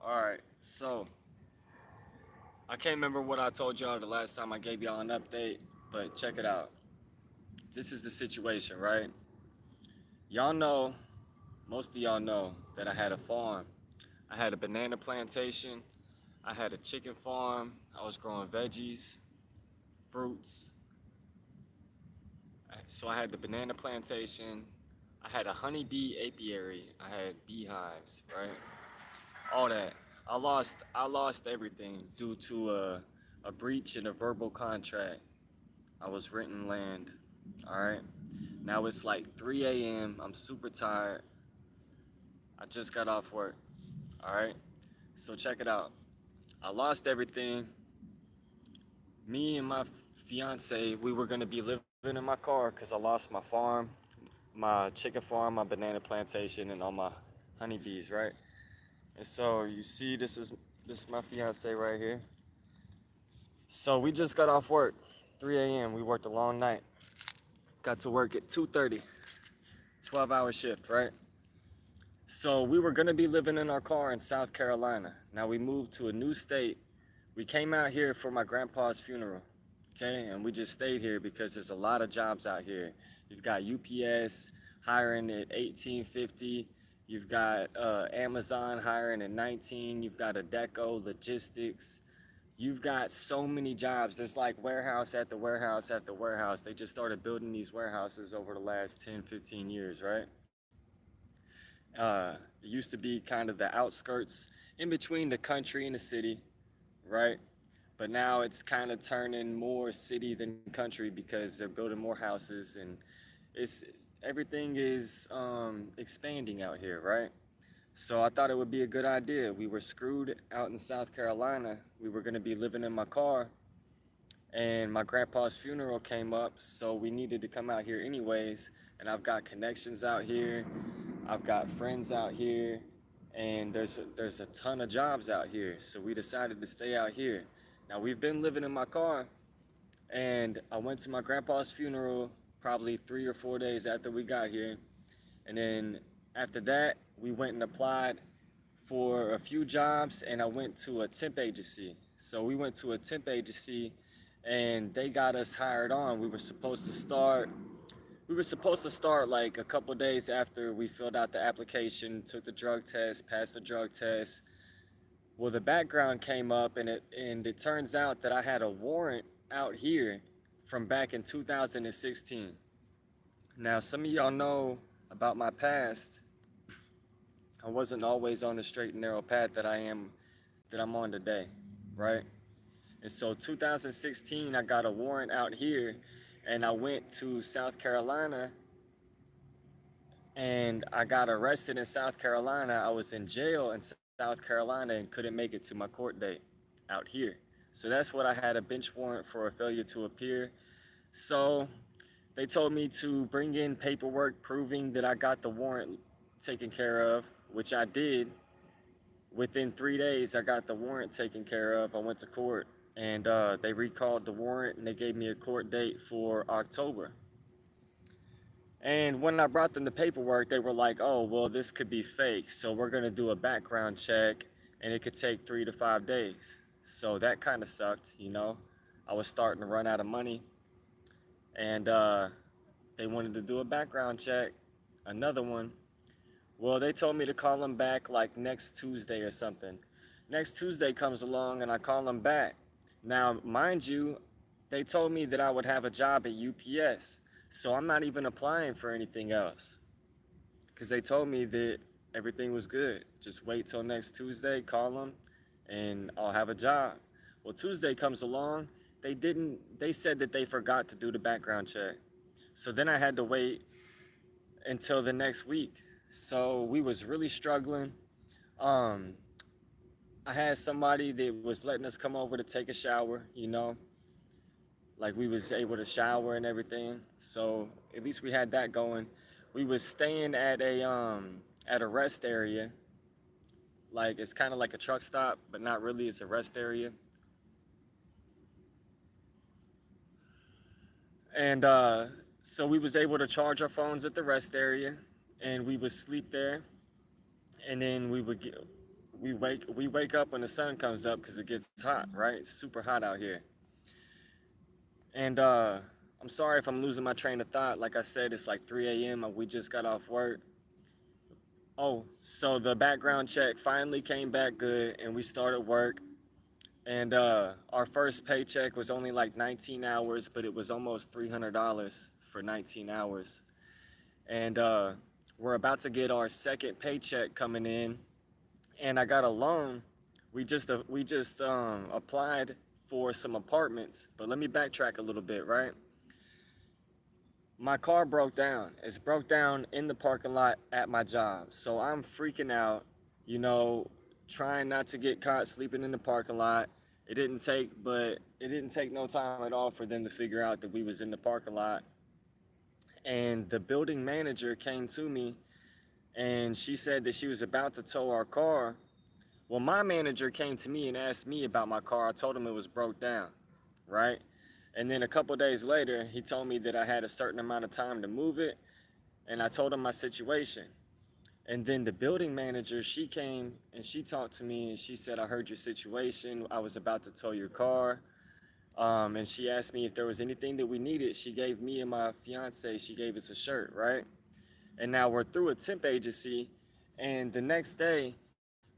Alright, so I can't remember what I told y'all the last time I gave y'all an update, but check it out. This is the situation, right? Y'all know, most of y'all know that I had a farm. I had a banana plantation, I had a chicken farm, I was growing veggies, fruits. So I had the banana plantation, I had a honeybee apiary, I had beehives, right? All that. I lost everything due to a breach in a verbal contract. I was renting land. All right. Now it's like 3 a.m. I'm super tired. I just got off work. All right. So check it out. I lost everything. Me and my fiance, we were gonna be living in my car because I lost my farm, my chicken farm, my banana plantation, and all my honeybees, right? And so you see, this is my fiance right here. So we just got off work, 3 a.m. We worked a long night. Got to work at 2:30, 12-hour shift, right? So we were gonna be living in our car in South Carolina. Now we moved to a new state. We came out here for my grandpa's funeral, okay? And we just stayed here because there's a lot of jobs out here. You've got UPS hiring at 18.50. You've got Amazon hiring at 19. You've got Adecco Logistics. You've got so many jobs. There's like warehouse after warehouse after warehouse. They just started building these warehouses over the last 10, 15 years, right? It used to be kind of the outskirts in between the country and the city, right? But now it's kind of turning more city than country because they're building more houses and it's everything is expanding out here, right? So I thought it would be a good idea. We were screwed out in South Carolina. We were going to be living in my car, and my grandpa's funeral came up, so we needed to come out here anyways. And I've got connections out here, I've got friends out here, and there's a ton of jobs out here. So we decided to stay out here. Now we've been living in my car, and I went to my grandpa's funeral probably 3 or 4 days after we got here, and then after that we went and applied for a few jobs, and I went to a temp agency. So we went to a temp agency and they got us hired on. We were supposed to start like a couple days after we filled out the application, took the drug test, passed the drug test. Well, the background came up, and it turns out that I had a warrant out here from back in 2016. Now, some of y'all know about my past. I wasn't always on the straight and narrow path that I'm on today, right? And so 2016 I got a warrant out here, and I went to South Carolina and I got arrested in South Carolina. I was in jail in South Carolina and couldn't make it to my court date out here. So that's what I had, a bench warrant for a failure to appear. So they told me to bring in paperwork proving that I got the warrant taken care of, which I did. Within 3 days, I got the warrant taken care of. I went to court, and they recalled the warrant, and they gave me a court date for October. And when I brought them the paperwork, they were like, "Oh, well, this could be fake, so we're gonna do a background check, and it could take 3 to 5 days." So that kind of sucked. I was starting to run out of money, and they wanted to do a background check, another one. Well, they told me to call them back like next Tuesday or something. Next Tuesday comes along, and I call them back. Now, mind you, they told me that I would have a job at UPS. So I'm not even applying for anything else because they told me that everything was good. Just wait till next Tuesday, call them, and I'll have a job. Well, Tuesday comes along. They said that they forgot to do the background check. So then I had to wait until the next week. So we was really struggling. Um, I had somebody that was letting us come over to take a shower. Like we was able to shower and everything. So at least we had that going. We was staying at a rest area. Like it's kind of like a truck stop, but not really. It's a rest area. And so we was able to charge our phones at the rest area, and we would sleep there, and then we wake up when the sun comes up because it gets hot, right? It's super hot out here. And I'm sorry if I'm losing my train of thought. Like I said, it's like 3 a.m. We just got off work. Oh, so the background check finally came back good, and we started work. And our first paycheck was only like 19 hours, but it was almost $300 for 19 hours. And we're about to get our second paycheck coming in, and I got a loan. We just applied for some apartments, but let me backtrack a little bit, right? My car broke down. It's broke down in the parking lot at my job. So I'm freaking out, you know, trying not to get caught sleeping in the parking lot. It didn't take no time at all for them to figure out that we was in the parking lot. And the building manager came to me and she said that she was about to tow our car. Well, my manager came to me and asked me about my car. I told him it was broke down, right? And then a couple days later, he told me that I had a certain amount of time to move it, and I told him my situation. And then the building manager, she came and she talked to me and she said, I heard your situation. I was about to tow your car. And she asked me if there was anything that we needed. She gave me and my fiance, she gave us a shirt, right? And now we're through a temp agency. And the next day,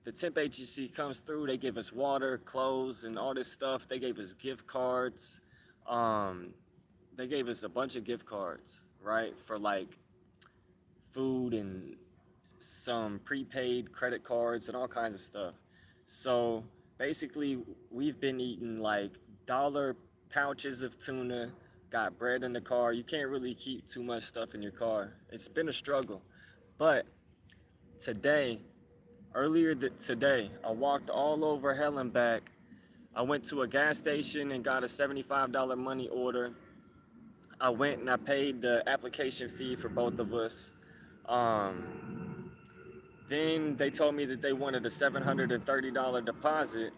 the temp agency comes through. They give us water, clothes, and all this stuff. They gave us gift cards. Um, they gave us a bunch of gift cards, right? For like food and some prepaid credit cards and all kinds of stuff. So basically, we've been eating like dollar pouches of tuna, got bread in the car. You can't really keep too much stuff in your car. It's been a struggle. But today, today, I walked all over hell and back. I went to a gas station and got a $75 money order. I went and I paid the application fee for both of us. Um, then they told me that they wanted a $730 deposit.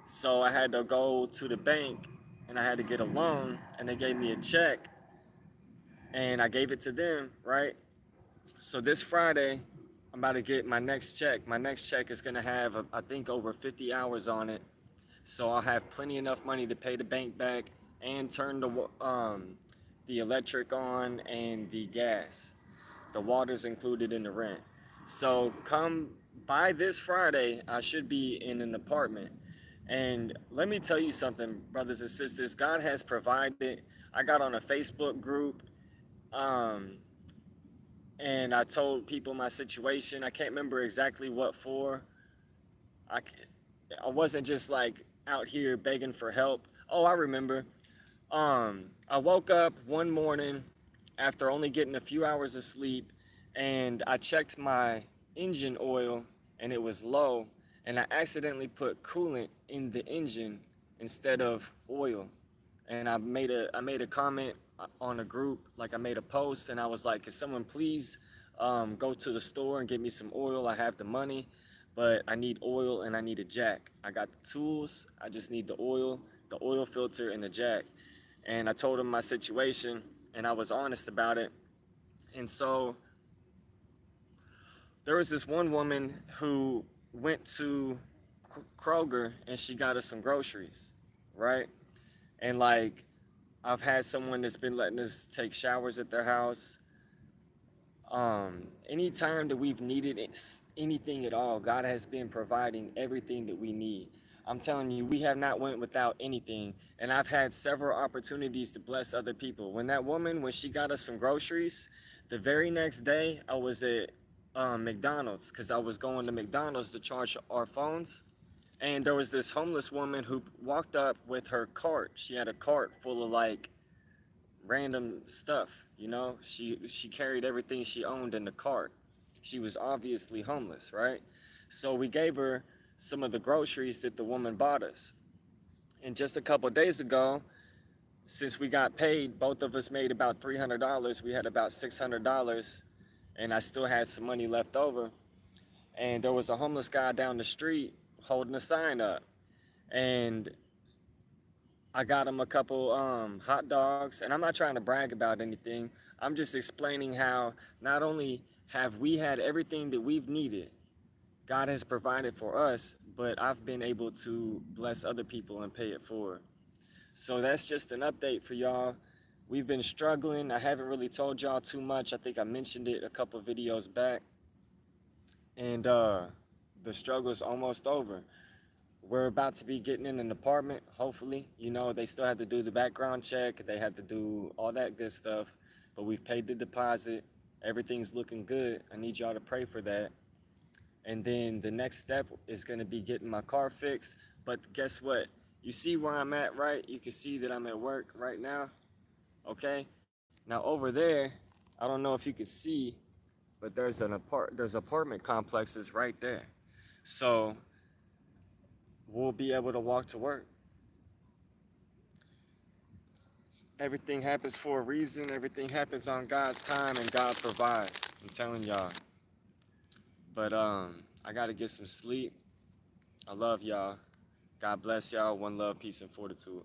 So I had to go to the bank and I had to get a loan, and they gave me a check and I gave it to them, right? So this Friday, I'm about to get my next check. My next check is gonna have, I think, over 50 hours on it. So I'll have plenty enough money to pay the bank back and turn the electric on and the gas. The water's included in the rent. So come by this Friday, I should be in an apartment. And let me tell you something, brothers and sisters, God has provided. I got on a Facebook group, um, and I told people my situation. I can't remember exactly what for. I, I wasn't just like out here begging for help. Oh, I remember. I woke up one morning after only getting a few hours of sleep, and I checked my engine oil, and it was low, and I accidentally put coolant in the engine instead of oil. And I made a comment on a group, like I made a post, and I was like, "Can someone please go to the store and get me some oil? I have the money, but I need oil and I need a jack. I got the tools. I just need the oil filter, and the jack." And I told him my situation, and I was honest about it. And so there was this one woman who went to Kroger and she got us some groceries, right? And like, I've had someone that's been letting us take showers at their house. Anytime that we've needed anything at all, God has been providing everything that we need. I'm telling you, we have not went without anything, and I've had several opportunities to bless other people. When that woman, when she got us some groceries, the very next day I was at McDonald's because I was going to McDonald's to charge our phones, and there was this homeless woman who walked up with her cart. She had a cart full of like random stuff, you know. She carried everything she owned in the cart. She was obviously homeless, right? So we gave her some of the groceries that the woman bought us. And just a couple of days ago, since we got paid, both of us made about $300. We had about $600, and I still had some money left over. And there was a homeless guy down the street holding a sign up, and I got him a couple hot dogs, and I'm not trying to brag about anything. I'm just explaining how not only have we had everything that we've needed, God has provided for us, but I've been able to bless other people and pay it forward. So that's just an update for y'all. We've been struggling. I haven't really told y'all too much. I think I mentioned it a couple videos back. And the struggle is almost over. We're about to be getting in an apartment, hopefully. You know, they still have to do the background check. They have to do all that good stuff. But we've paid the deposit. Everything's looking good. I need y'all to pray for that. And then the next step is going to be getting my car fixed. But guess what? You see where I'm at, right? You can see that I'm at work right now. Okay? Now over there, I don't know if you can see, but there's apartment complexes right there. So we'll be able to walk to work. Everything happens for a reason. Everything happens on God's time, and God provides. I'm telling y'all. But I gotta get some sleep. I love y'all. God bless y'all. One love, peace, and fortitude.